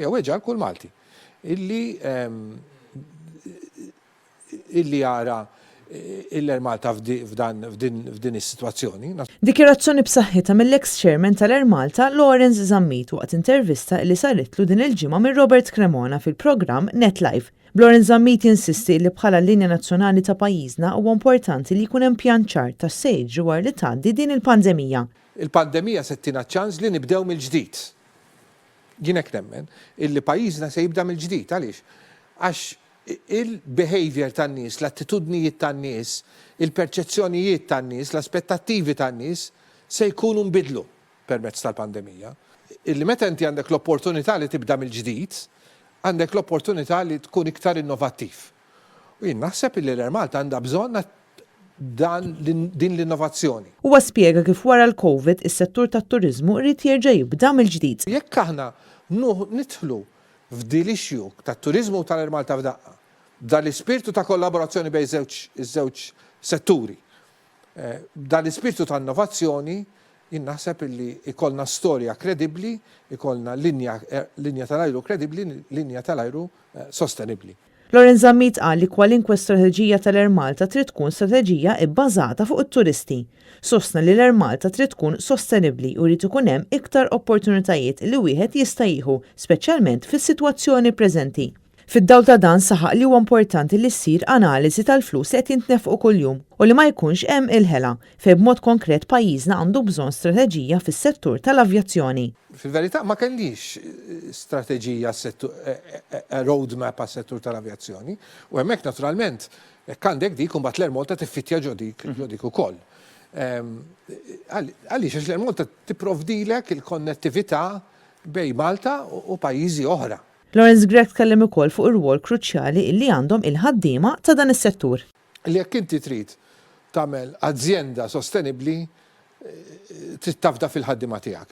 Weġa kull Malti illi jara il-Air Malta f'din is-sitwazzjoni. Dikjarazzjoni b'saħħitha mill-ex chairman tal-Air Malta Lawrence Zammit waqt intervista li saritlu din il-ġimgħa minn Robert Cremona fil-programm NetLive. Lawrence Zammit jinsisti li bħala linja nazzjonali ta' pajjiżna huwa importanti li jkun hemm pjan ċar ta' se jiġri wara li tgħaddi din il-pandemija. Il-pandemija se tina ċans li nibdew mill-ġdid. Jien hekk nemmen illi pajjiżna se jibda mill-ġdid għaliex? Għax il-behavior tan-nies, l-attitudnijiet tan-nies, il-perċezzjonijiet tan-nies, l-aspettattivi tan-nies se jkunu nbidlu permezz tal-pandemija. Illi meta inti għandek l-opportunità li tibda mill-ġdid, għandek l-opportunità li tkun iktar innovattiv. U jien naħseb illi l-Air Malta għandha bżonn din l-innovazzjoni. Huwa spjega kif wara l-COVID is-settur tat-turiżmu rrid jerġa' jibda mill-ġdid. Jekk aħna nidħlu f'din l-issue tat-turiżmu tal-Air Malta f'daqqa, dal-ispirtu ta' kollaborazzjoni bejn iż-żewġ setturi, dal-ispirtu ta' innovazzjoni, jien naħseb illi ikollna storja kredibbli, ikollna linja tal-ajru kredibbli, linja tal-ajru sostenibbli. Lawrence Zammit qal li kwalinkwe strateġija tal-Air Malta trid tkun strateġija bbażata fuq it-turisti. Sostna li l-Air Malta trid tkun sostenibbli u jrid ikun hemm iktar opportunitajiet li wieħed jista' jieħu, speċjalment fis-sitwazzjoni preżenti. Fid-dawl ta' dan saħaq li huwa importanti li ssir analiżi tal-flus qed jintnefqu kuljum u li ma jkunx hemm il-ħela fejn b'mod konkret pajjiżna għandu bżonn strateġija fis-settur tal-avjazzjoni. Fil-verità ma kellix strateġija roadmap għas-settur tal-avjazzjoni u hemmhekk naturalment jekk għandek dik imbagħad l-Air Malta tiffittja ġodik ukoll. Għaliex għax l-Air Malta tipprovdilek il-konnettività bejn Malta u pajjiżi oħra. Lawrence Gregg tkellem ukoll fuq ir-rwol kruċjali li għandhom il-ħaddiema ta' dan is-settur. Li jekk inti trid tagħmel azzjenda sostenibbli trid tafda fil-ħaddiema tiegħek.